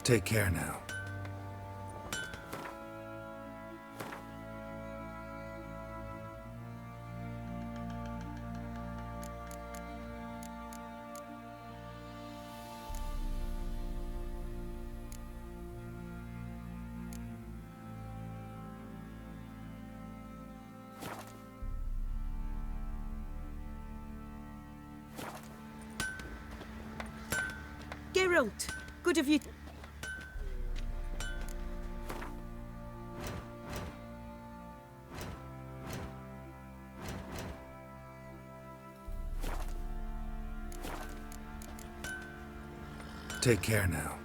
Take care now. Geralt, good of you. Take care now.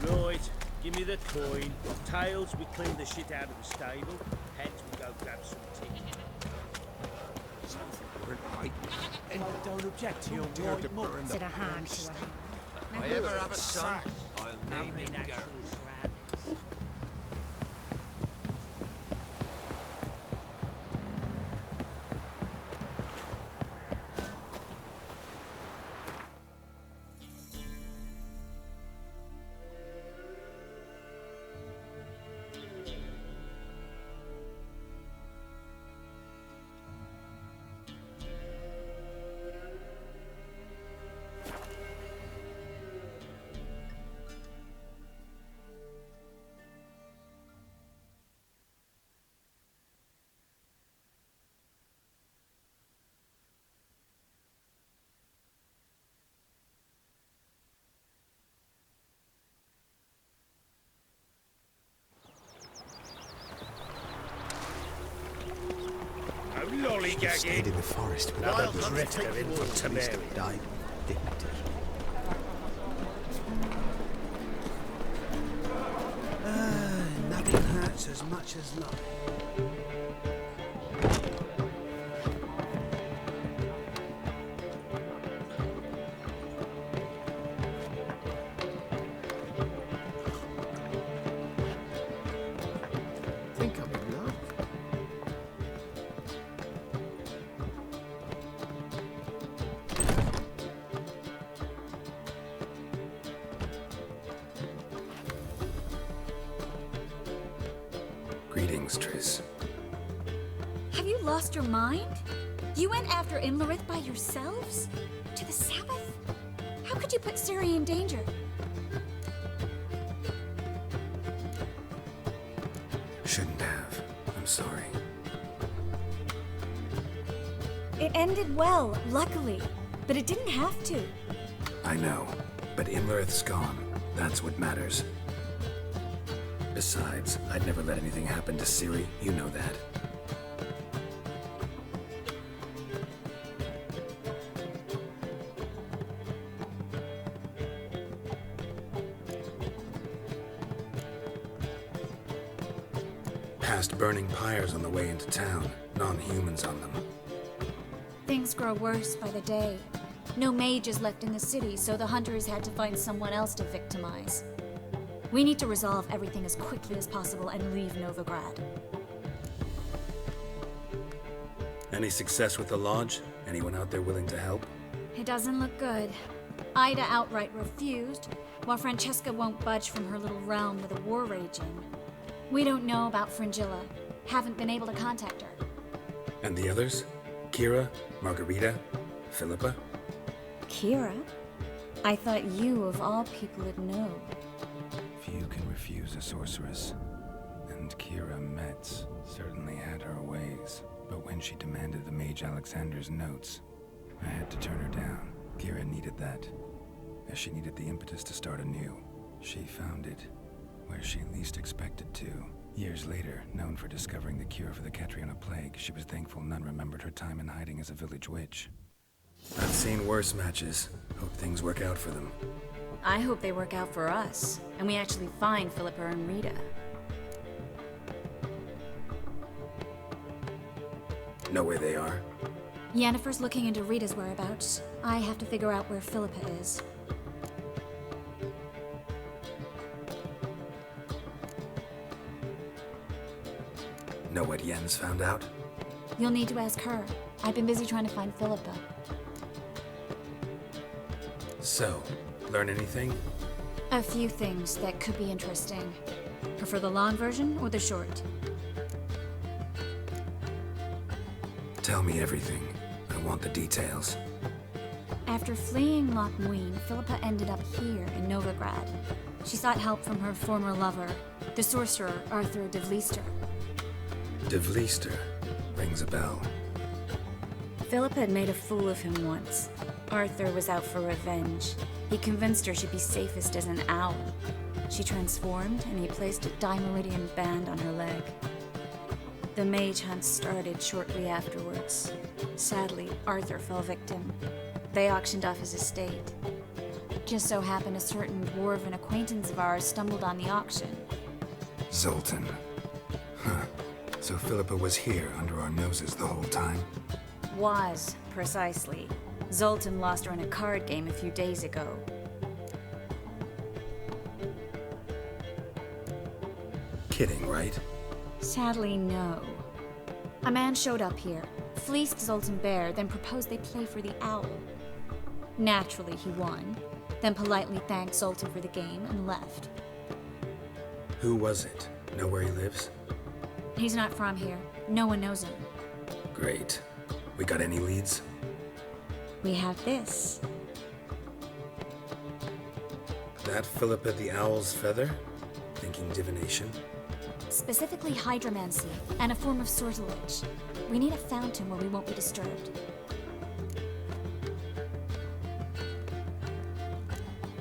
Right, give me the coin. Tails, we clean the shit out of the stable. Heads, we go grab some tea. And don't object to your white mug. Is it a hand to a hand? If I ever have a son, I'll name him Gareth. Lollygagging. In the forest with Another drifter in from Temeria. die dignity. Nothing hurts as much as love. Think I'm in love. Greetings, Triss. Have you lost your mind? You went after Imlerith by yourselves? To the Sabbath? How could you put Ciri in danger? Shouldn't have. I'm sorry. It ended well, luckily. But it didn't have to. I know, but Imlerith's gone. That's what matters. Besides, I'd never let anything happen to Ciri. You know that. Past burning pyres on the way into town. Non-humans on them. Things grow worse by the day. No mages left in the city, so the hunters had to find someone else to victimize. We need to resolve everything as quickly as possible and leave Novigrad. Any success with the Lodge? Anyone out there willing to help? It doesn't look good. Ida outright refused, while Francesca won't budge from her little realm with a war raging. We don't know about Fringilla. Haven't been able to contact her. And the others? Kira? Margarita? Philippa? Kira? I thought you, of all people, would know. Few can refuse a sorceress. And Kira Metz certainly had her ways. But when she demanded the Mage Alexander's notes, I had to turn her down. Kira needed that, as she needed the impetus to start anew. She found it where she least expected to. Years later, known for discovering the cure for the Catriona plague, she was thankful none remembered her time in hiding as a village witch. I've seen worse matches. Hope things work out for them. I hope they work out for us, and we actually find Philippa and Rita. Know where they are? Yennefer's looking into Rita's whereabouts. I have to figure out where Philippa is. Know what Yen's found out? You'll need to ask her. I've been busy trying to find Philippa. So, learn anything? A few things that could be interesting. Prefer the long version or the short? Tell me everything. I want the details. After fleeing Loch Muin, Philippa ended up here in Novigrad. She sought help from her former lover, the sorcerer Arthur de Vlister. De Vlister rings a bell. Philippa had made a fool of him once. Arthur was out for revenge. He convinced her she'd be safest as an owl. She transformed, and he placed a Dimeridian band on her leg. The mage hunt started shortly afterwards. Sadly, Arthur fell victim. They auctioned off his estate. Just so happened a certain dwarven acquaintance of ours stumbled on the auction. Zoltan. Huh. So Philippa was here under our noses the whole time? Was, precisely. Zoltan lost her in a card game a few days ago. Kidding, right? Sadly, no. A man showed up here, fleeced Zoltan bare, then proposed they play for the owl. Naturally, he won, then politely thanked Zoltan for the game and left. Who was it? Know where he lives? He's not from here. No one knows him. Great. We got any leads? We have this. That Philippa the Owl's feather? Thinking divination? Specifically hydromancy, and a form of sortilege. We need a fountain where we won't be disturbed.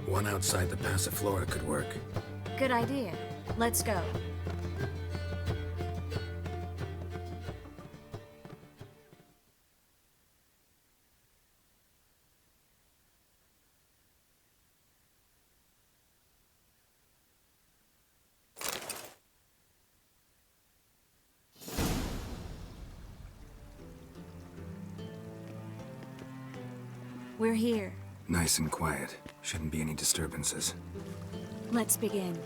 One outside the Passiflora could work. Good idea. Let's go. We're here. Nice and quiet. Shouldn't be any disturbances. Let's begin.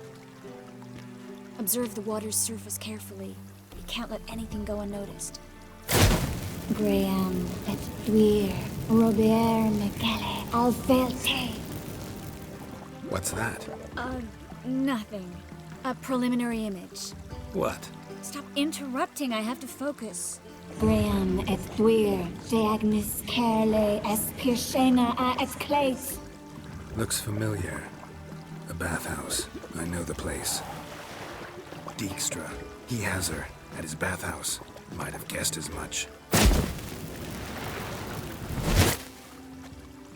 Observe the water's surface carefully. You can't let anything go unnoticed. Graham, et Thuir, Robert, Mekele, Alfelte. What's that? Nothing. A preliminary image. What? Stop interrupting, I have to focus. Graham, et Thuir, Deagnis, Kerle, Espirshena, a Esclate. Looks familiar. A bathhouse. I know the place. Dijkstra. He has her at his bathhouse. Might have guessed as much.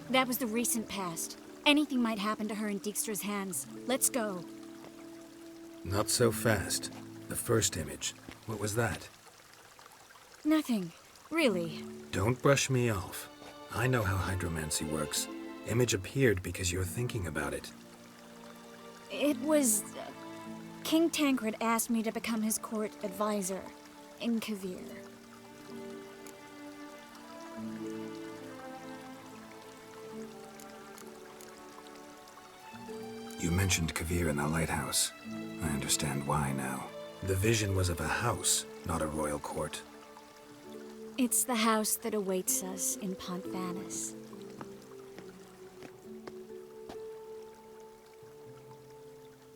That was the recent past. Anything might happen to her in Dijkstra's hands. Let's go. Not so fast. The first image. What was that? Nothing. Really. Don't brush me off. I know how hydromancy works. Image appeared because you're thinking about it. It was... King Tancred asked me to become his court advisor in Kavir. You mentioned Kavir in the lighthouse. I understand why now. The vision was of a house, not a royal court. It's the house that awaits us in Pont Vanis.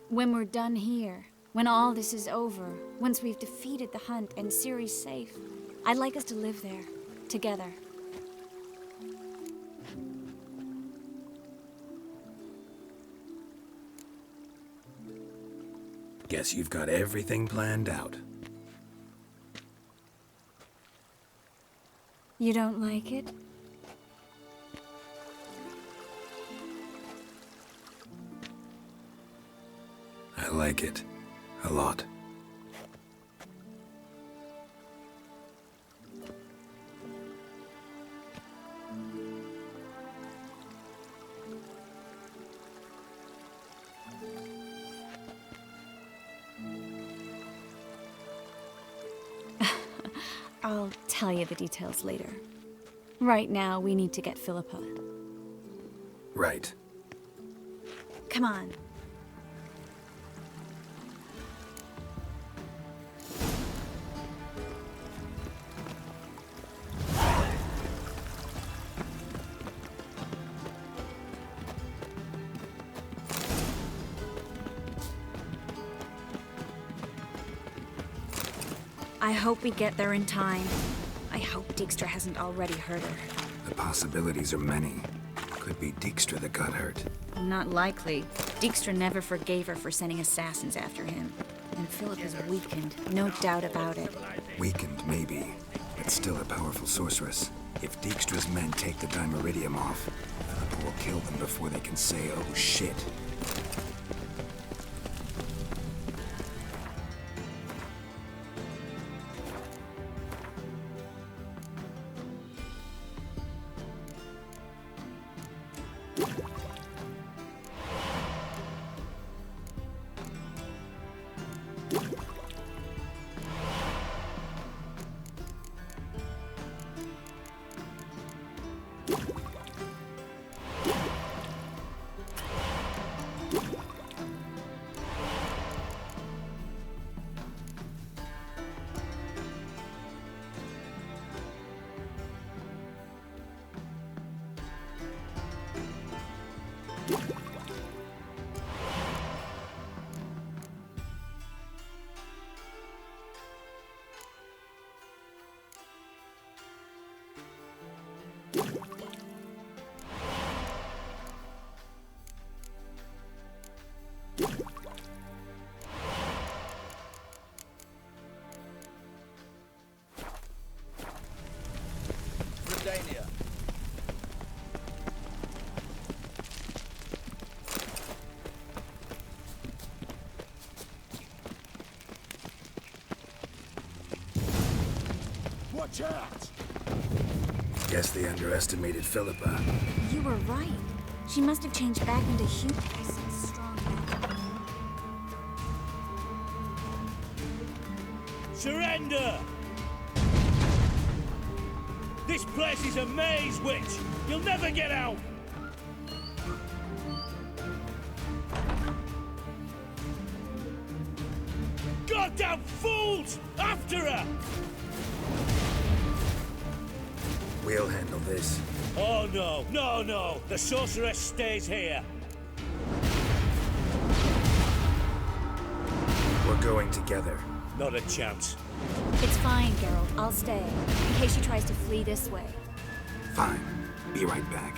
When we're done here, when all this is over, once we've defeated the hunt and Ciri's safe, I'd like us to live there, together. Guess you've got everything planned out. You don't like it? I like it. A lot. I'll tell you the details later. Right now, we need to get Philippa. Right. Come on. I hope we get there in time. I hope Dijkstra hasn't already hurt her. The possibilities are many. Could be Dijkstra that got hurt. Not likely. Dijkstra never forgave her for sending assassins after him. And Philip is weakened, no doubt about it. Weakened, maybe, but still a powerful sorceress. If Dijkstra's men take the Dimeridium off, Philippa will kill them before they can say, oh shit. Britannia. Watch out! Guess they underestimated Philippa. You were right. She must have changed back into human. I sense strong. Surrender! This place is a maze, witch! You'll never get out! Goddamn fools! After her! We'll handle this. Oh no, no, no! The sorceress stays here! We're going together. Not a chance. It's fine, Geralt. I'll stay, in case she tries to flee this way. Fine. Be right back.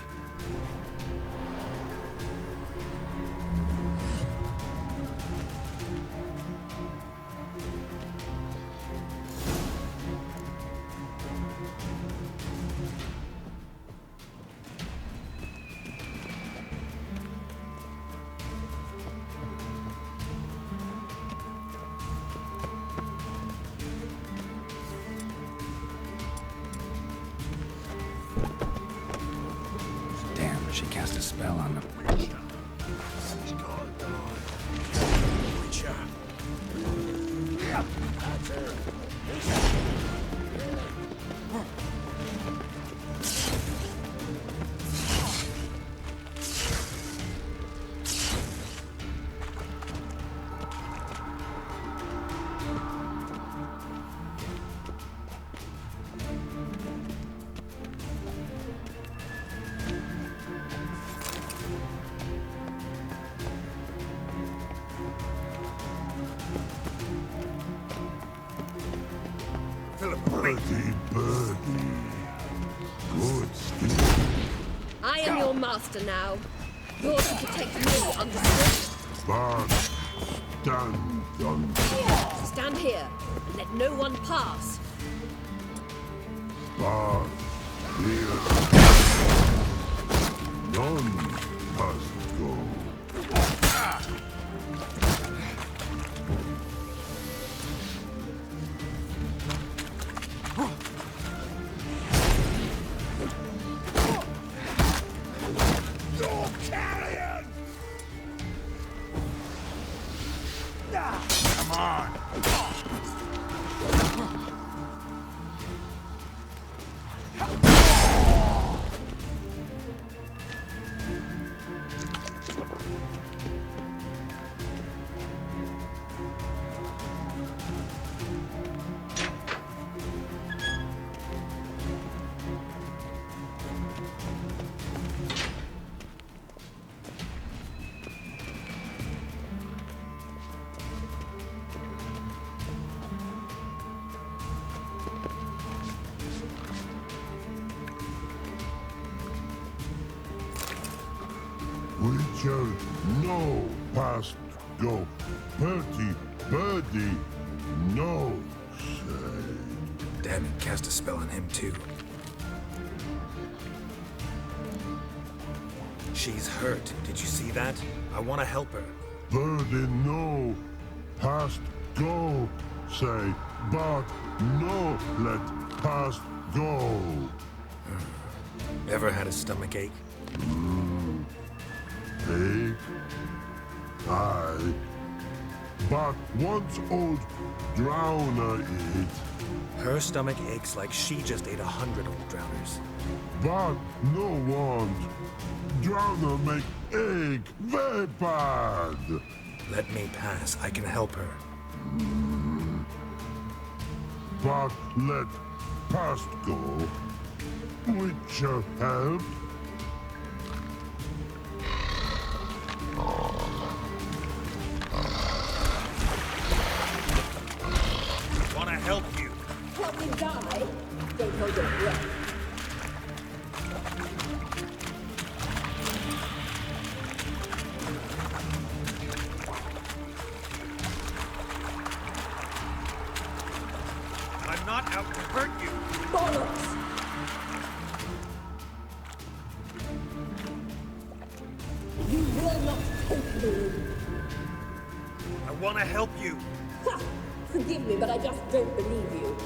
Damn, she cast a spell on them. Birdie, birdie. Good skill. I am your master now. Yours to protect me, understood? But stand on. Stand here and let no one pass. But here. None must go. Come on! Witcher, no past go. Bertie, birdie, no say. Damn it, cast a spell on him too. She's hurt. Did you see that? I want to help her. Birdie, no past go say. But no let past go. Ever had a stomach ache? Ache? Aye. But once old Drowner eat. Her stomach aches like she just ate 100 old drowners. But no want. Drowner make ache very bad. Let me pass. I can help her. But let past go. Witcher help. Want to help you. Help me die. Don't hold your breath. I'm not out to hurt you. Bollocks! You will not take me. I want to help you. Ha! Forgive me, but I just don't believe you.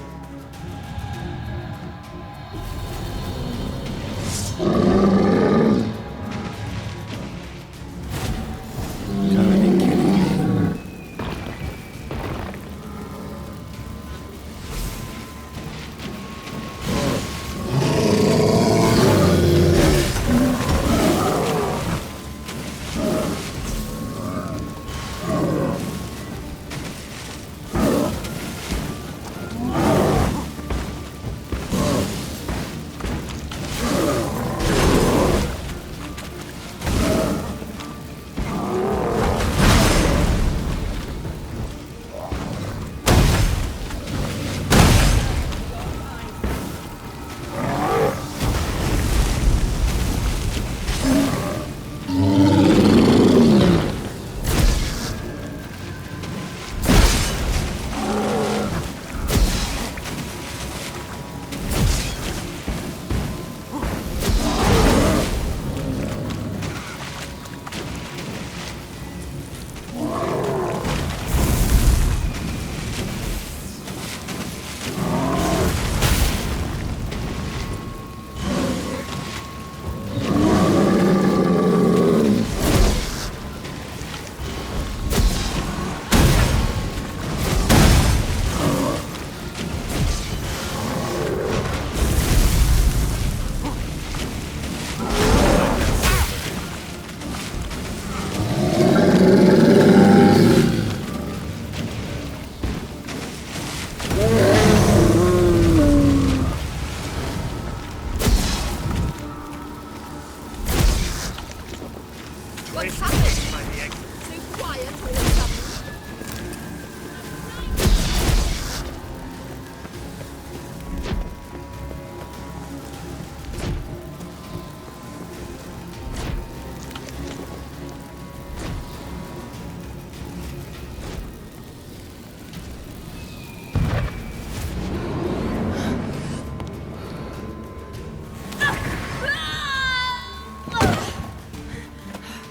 What's happened? So quiet all of a sudden.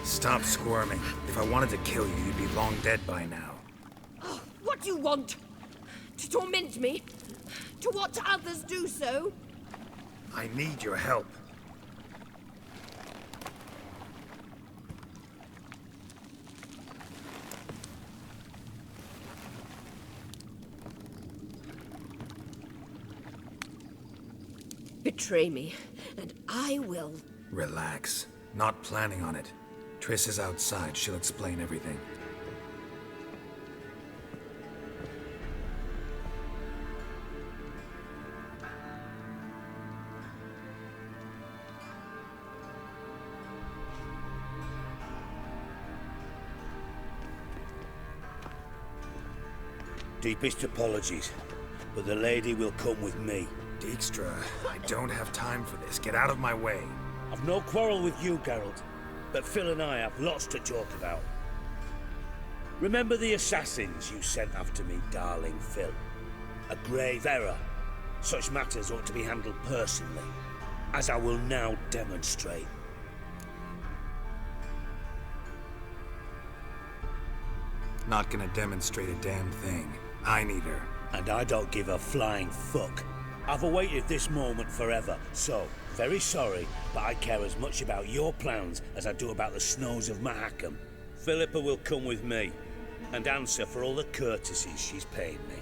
Stop squirming. If I wanted to kill you, you'd be long dead by now. Oh, what do you want? To torment me? To watch others do so? I need your help. Betray me, and I will. Relax. Not planning on it. Triss is outside. She'll explain everything. Deepest apologies, but the lady will come with me. Dijkstra, I don't have time for this. Get out of my way. I've no quarrel with you, Geralt, but Phil and I have lots to talk about. Remember the assassins you sent after me, darling Phil? A grave error. Such matters ought to be handled personally, as I will now demonstrate. Not gonna demonstrate a damn thing. I need her. And I don't give a flying fuck. I've awaited this moment forever, so, very sorry, but I care as much about your plans as I do about the snows of Mahakam. Philippa will come with me, and answer for all the courtesies she's paid me.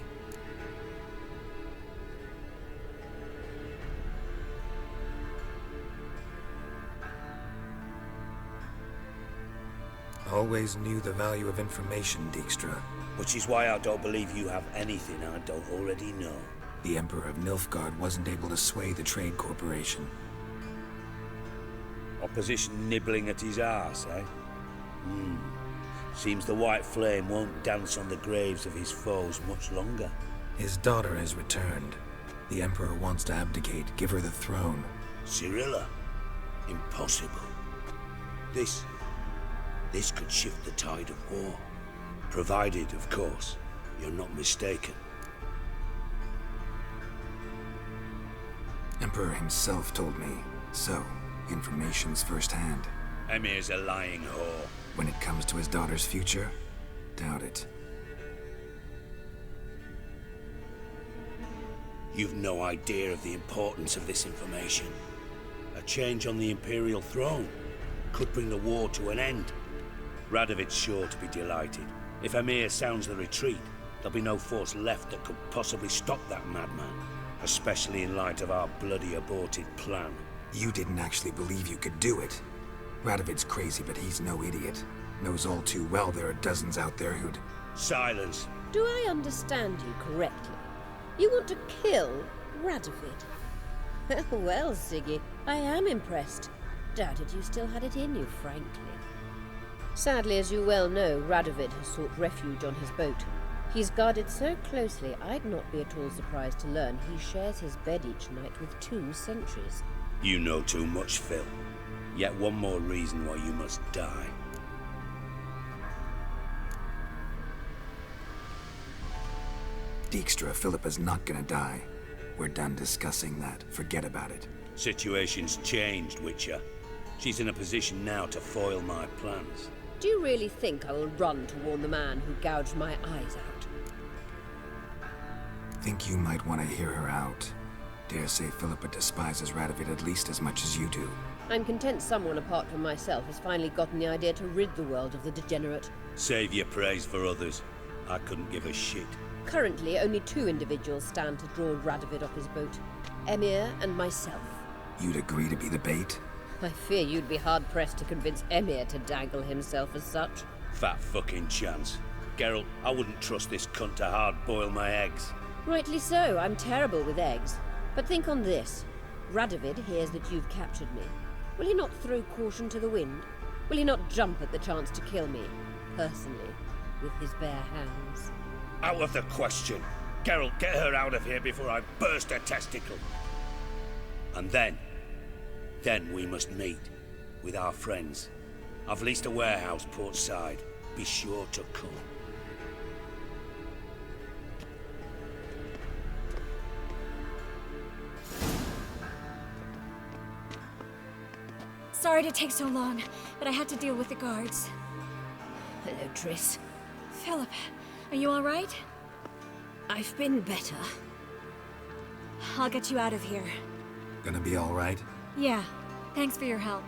Always knew the value of information, Dijkstra. Which is why I don't believe you have anything I don't already know. The Emperor of Nilfgaard wasn't able to sway the Trade Corporation. Opposition nibbling at his arse, eh? Seems the White Flame won't dance on the graves of his foes much longer. His daughter has returned. The Emperor wants to abdicate, give her the throne. Cirilla? Impossible. This could shift the tide of war. Provided, of course, you're not mistaken. Emperor himself told me. So, information's firsthand. Emir's a lying whore. When it comes to his daughter's future, doubt it. You've no idea of the importance of this information. A change on the Imperial throne could bring the war to an end. Radovid's sure to be delighted. If Emir sounds the retreat, there'll be no force left that could possibly stop that madman. Especially in light of our bloody aborted plan. You didn't actually believe you could do it. Radovid's crazy, but he's no idiot. Knows all too well there are dozens out there who'd... Silence. Do I understand you correctly? You want to kill Radovid? Well, Siggy, I am impressed. Doubted you still had it in you, frankly. Sadly, as you well know, Radovid has sought refuge on his boat. He's guarded so closely, I'd not be at all surprised to learn he shares his bed each night with 2 sentries. You know too much, Phil. Yet one more reason why you must die. Dijkstra, Philippa's not gonna die. We're done discussing that. Forget about it. Situation's changed, Witcher. She's in a position now to foil my plans. Do you really think I will run to warn the man who gouged my eyes out? Think you might want to hear her out. Dare say Philippa despises Radovid at least as much as you do. I'm content someone apart from myself has finally gotten the idea to rid the world of the degenerate. Save your praise for others. I couldn't give a shit. Currently, only 2 individuals stand to draw Radovid off his boat. Emir and myself. You'd agree to be the bait? I fear you'd be hard-pressed to convince Emir to dangle himself as such. Fat fucking chance. Geralt, I wouldn't trust this cunt to hard-boil my eggs. Rightly so, I'm terrible with eggs. But think on this. Radovid hears that you've captured me. Will he not throw caution to the wind? Will he not jump at the chance to kill me, personally, with his bare hands? Out of the question. Geralt, get her out of here before I burst her testicle. And then we must meet with our friends. I've leased a warehouse port side. Be sure to come. Sorry to take so long, but I had to deal with the guards. Hello, Triss. Philip, are you all right? I've been better. I'll get you out of here. Gonna be all right? Yeah, thanks for your help.